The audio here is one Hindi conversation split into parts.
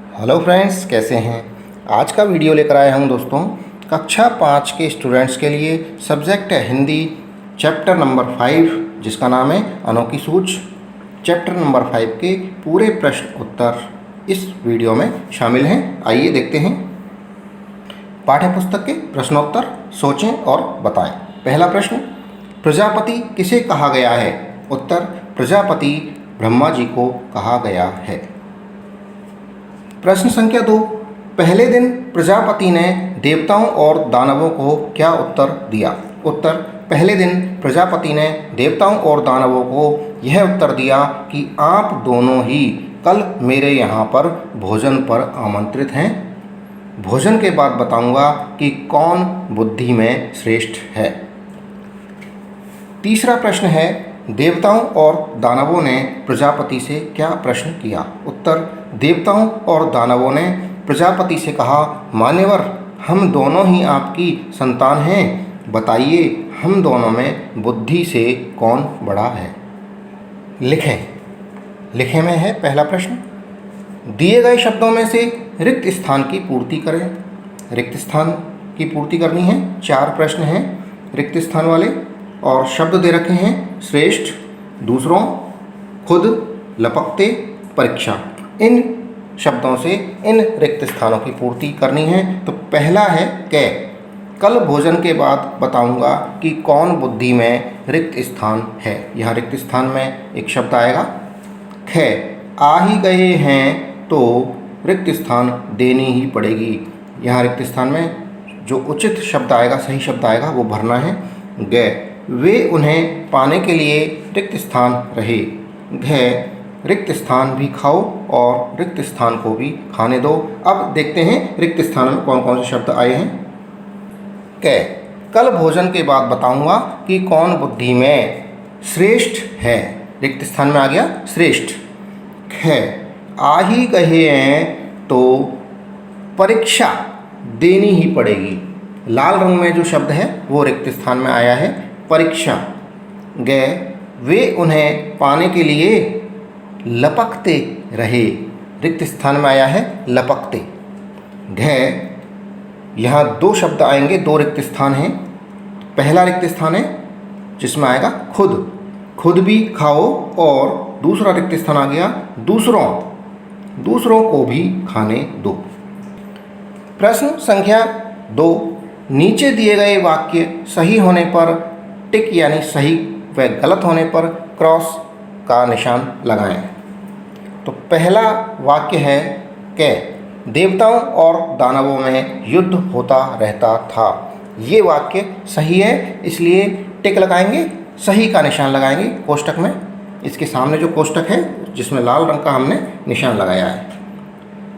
हेलो फ्रेंड्स, कैसे हैं। आज का वीडियो लेकर आया हूं दोस्तों कक्षा 5 के स्टूडेंट्स के लिए। सब्जेक्ट है हिंदी, चैप्टर नंबर 5 जिसका नाम है अनोखी सूझ। चैप्टर नंबर 5 के पूरे प्रश्न उत्तर इस वीडियो में शामिल हैं। आइए देखते हैं। पाठ्य पुस्तक के प्रश्नोत्तर सोचें और बताएं। पहला प्रश्न, प्रजापति किसे कहा गया है? उत्तर, प्रजापति ब्रह्मा जी को कहा गया है। प्रश्न संख्या 2, पहले दिन प्रजापति ने देवताओं और दानवों को क्या उत्तर दिया? उत्तर, पहले दिन प्रजापति ने देवताओं और दानवों को यह उत्तर दिया कि आप दोनों ही कल मेरे यहाँ पर भोजन पर आमंत्रित हैं। भोजन के बाद बताऊंगा कि कौन बुद्धि में श्रेष्ठ है। तीसरा प्रश्न है, देवताओं और दानवों ने प्रजापति से क्या प्रश्न किया? उत्तर, देवताओं और दानवों ने प्रजापति से कहा, मान्यवर, हम दोनों ही आपकी संतान हैं। बताइए, हम दोनों में बुद्धि से कौन बड़ा है? लिखें में है पहला प्रश्न, दिए गए शब्दों में से रिक्त स्थान की पूर्ति करें। रिक्त स्थान की पूर्ति करनी है। 4 प्रश्न हैं रिक्त स्थान वाले और शब्द दे रखे हैं श्रेष्ठ, दूसरों, खुद, लपकते, परीक्षा। इन शब्दों से इन रिक्त स्थानों की पूर्ति करनी है। तो पहला है कै, कल भोजन के बाद बताऊंगा कि कौन बुद्धि में रिक्त स्थान है। यहाँ रिक्त स्थान में एक शब्द आएगा खे, आ ही गए हैं तो रिक्त स्थान देनी ही पड़ेगी। यहाँ रिक्त स्थान में जो उचित शब्द आएगा, सही शब्द आएगा, वो भरना है। गे, वे उन्हें पाने के लिए रिक्त स्थान रहे। घे, रिक्त स्थान भी खाओ और रिक्त स्थान को भी खाने दो। अब देखते हैं रिक्त स्थान में कौन कौन से शब्द आए हैं। कै, कल भोजन के बाद बताऊंगा कि कौन बुद्धि में श्रेष्ठ है। रिक्त स्थान में आ गया श्रेष्ठ। खे, आ ही गए हैं तो परीक्षा देनी ही पड़ेगी। लाल रंग में जो शब्द है वो रिक्त स्थान में आया है परीक्षा। गए, वे उन्हें पाने के लिए लपकते रहे। रिक्त स्थान में आया है लपकते। घे, यहाँ 2 शब्द आएंगे, 2 रिक्त स्थान हैं। पहला रिक्त स्थान है जिसमें आएगा खुद, खुद भी खाओ, और दूसरा रिक्त स्थान आ गया दूसरों को भी खाने दो। प्रश्न संख्या 2, नीचे दिए गए वाक्य सही होने पर टिक यानी सही व गलत होने पर क्रॉस का निशान लगाएं। तो पहला वाक्य है कि देवताओं और दानवों में युद्ध होता रहता था। ये वाक्य सही है, इसलिए टिक लगाएंगे, सही का निशान लगाएंगे कोष्टक में। इसके सामने जो कोष्टक है जिसमें लाल रंग का हमने निशान लगाया है।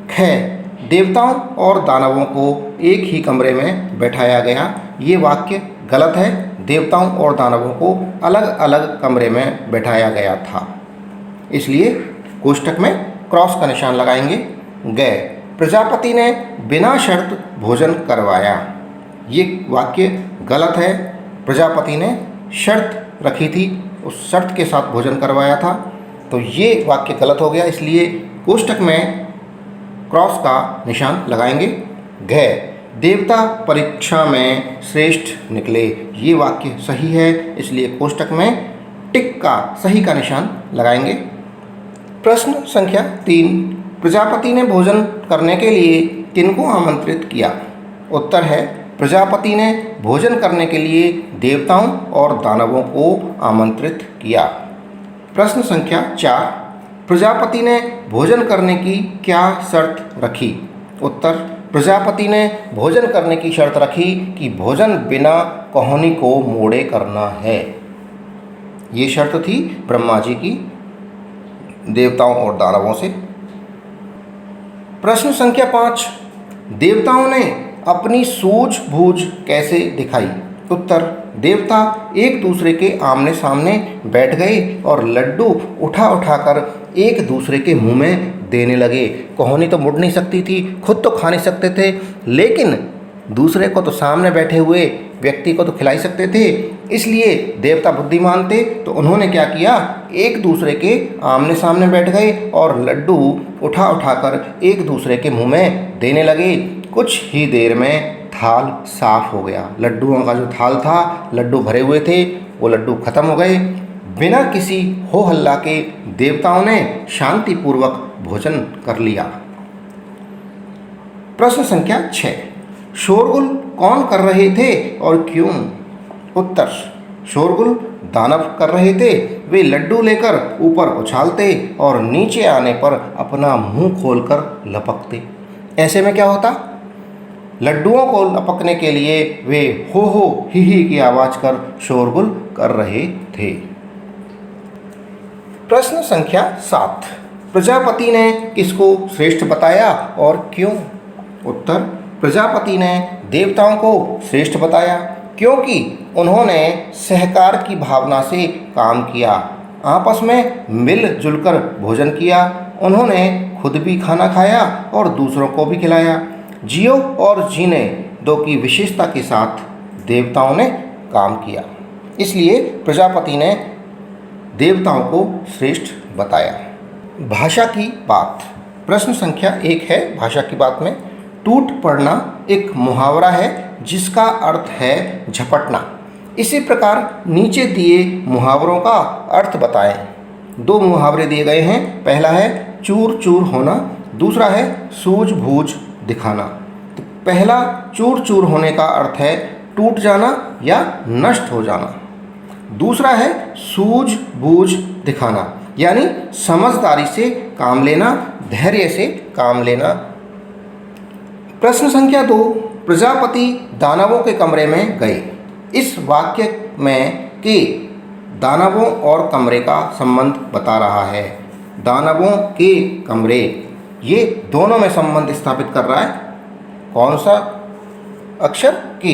खे, देवताओं और दानवों को एक ही कमरे में बैठाया गया। ये वाक्य गलत है। देवताओं और दानवों को अलग अलग कमरे में बैठाया गया था, इसलिए कोष्टक में क्रॉस का निशान लगाएंगे। गए, प्रजापति ने बिना शर्त भोजन करवाया। ये वाक्य गलत है। प्रजापति ने शर्त रखी थी, उस शर्त के साथ भोजन करवाया था, तो ये वाक्य गलत हो गया, इसलिए कोष्टक में क्रॉस का निशान लगाएंगे। घे, देवता परीक्षा में श्रेष्ठ निकले। ये वाक्य सही है, इसलिए कोष्टक में टिक का सही का निशान लगाएंगे। प्रश्न संख्या 3, प्रजापति ने भोजन करने के लिए किनको आमंत्रित किया? उत्तर है, प्रजापति ने भोजन करने के लिए देवताओं और दानवों को आमंत्रित किया। प्रश्न संख्या 4, प्रजापति ने भोजन करने की क्या शर्त रखी? उत्तर, प्रजापति ने भोजन करने की शर्त रखी कि भोजन बिना कहोनी को मोड़े करना है। ये शर्त थी ब्रह्मा जी की देवताओं और दानवों से। प्रश्न संख्या 5, देवताओं ने अपनी सूझबूझ कैसे दिखाई? उत्तर, देवता एक दूसरे के आमने सामने बैठ गए और लड्डू उठा उठाकर एक दूसरे के मुंह में देने लगे। कहोनी तो मुड़ नहीं सकती थी, खुद तो खा नहीं सकते थे, लेकिन दूसरे को तो सामने बैठे हुए व्यक्ति को तो खिला ही सकते थे। इसलिए देवता बुद्धिमान थे तो उन्होंने क्या किया, एक दूसरे के आमने सामने बैठ गए और लड्डू उठा उठाकर एक दूसरे के मुंह में देने लगे। कुछ ही देर में थाल साफ हो गया। लड्डुओं का जो थाल था, लड्डू भरे हुए थे, वो लड्डू खत्म हो गए। बिना किसी हो हल्ला के देवताओं ने शांतिपूर्वक भोजन कर लिया। प्रश्न संख्या 6, शोरगुल कौन कर रहे थे और क्यों? उत्तर, शोरगुल दानव कर रहे थे। वे लड्डू लेकर ऊपर उछालते और नीचे आने पर अपना मुंह खोलकर लपकते। ऐसे में क्या होता, लड्डुओं को लपकने के लिए वे हो ही की आवाज़ कर शोरगुल कर रहे थे। प्रश्न संख्या 7, प्रजापति ने किसको श्रेष्ठ बताया और क्यों? उत्तर, प्रजापति ने देवताओं को श्रेष्ठ बताया क्योंकि उन्होंने सहकार की भावना से काम किया, आपस में मिलजुल कर भोजन किया। उन्होंने खुद भी खाना खाया और दूसरों को भी खिलाया। जियो और जीने दो की विशेषता के साथ देवताओं ने काम किया, इसलिए प्रजापति ने देवताओं को श्रेष्ठ बताया। भाषा की बात। प्रश्न संख्या 1 है, भाषा की बात में टूट पड़ना एक मुहावरा है जिसका अर्थ है झपटना। इसी प्रकार नीचे दिए मुहावरों का अर्थ बताएं। 2 मुहावरे दिए गए हैं। पहला है चूर चूर होना, दूसरा है सूझबूझ दिखाना। तो पहला चूर चूर होने का अर्थ है टूट जाना या नष्ट हो जाना। दूसरा है सूझबूझ दिखाना, यानी समझदारी से काम लेना, धैर्य से काम लेना। प्रश्न संख्या 2, प्रजापति दानवों के कमरे में गए। इस वाक्य में के दानवों और कमरे का संबंध बता रहा है। दानवों के कमरे, ये दोनों में संबंध स्थापित कर रहा है। कौन सा अक्षर? की।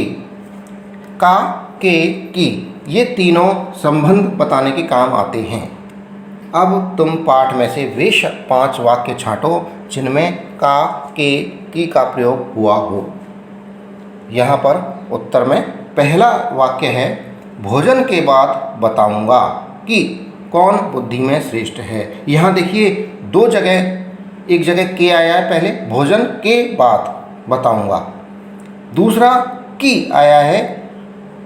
का, के, की, ये तीनों संबंध बताने के काम आते हैं। अब तुम पाठ में से वे 5 वाक्य छांटो जिनमें का, के, की का प्रयोग हुआ हो। यहाँ पर उत्तर में पहला वाक्य है, भोजन के बाद बताऊंगा कि कौन बुद्धि में श्रेष्ठ है। यहाँ देखिए 2 जगह, एक जगह के आया है पहले, भोजन के बाद बताऊंगा। दूसरा की आया है,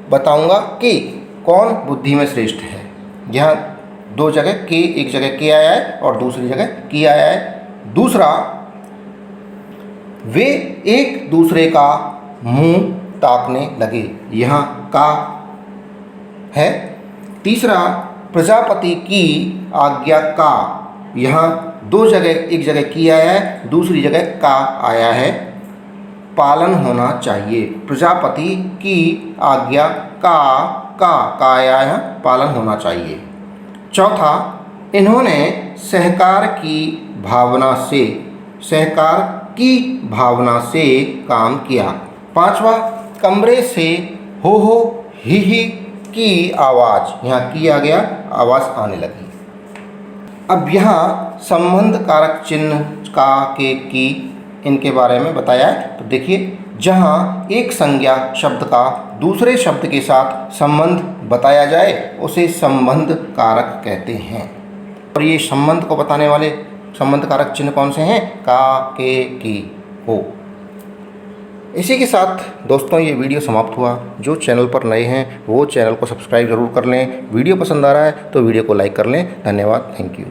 बताऊंगा कि कौन बुद्धि में श्रेष्ठ है। यहाँ 2 जगह के, एक जगह के आया है और दूसरी जगह की आया है। दूसरा, वे एक दूसरे का मुंह ताकने लगे, यहाँ का है। तीसरा, प्रजापति की आज्ञा का, यहाँ 2 जगह, एक जगह की आया है, दूसरी जगह का आया है। पालन होना चाहिए, प्रजापति की आज्ञा का आया है, पालन होना चाहिए। चौथा, इन्होंने सहकार की भावना से काम किया। पांचवा, कमरे से हो ही की आवाज़, यहाँ की आ गया, आवाज़ आने लगी। अब यहाँ संबंध कारक चिन्ह का, के, की, इनके बारे में बताया है। तो देखिए, जहाँ एक संज्ञा शब्द का दूसरे शब्द के साथ संबंध बताया जाए उसे संबंध कारक कहते हैं। और ये संबंध को बताने वाले संबंध कारक चिन्ह कौन से हैं? का, के, की, को। इसी के साथ दोस्तों ये वीडियो समाप्त हुआ। जो चैनल पर नए हैं वो चैनल को सब्सक्राइब ज़रूर कर लें। वीडियो पसंद आ रहा है तो वीडियो को लाइक कर लें। धन्यवाद, थैंक यू।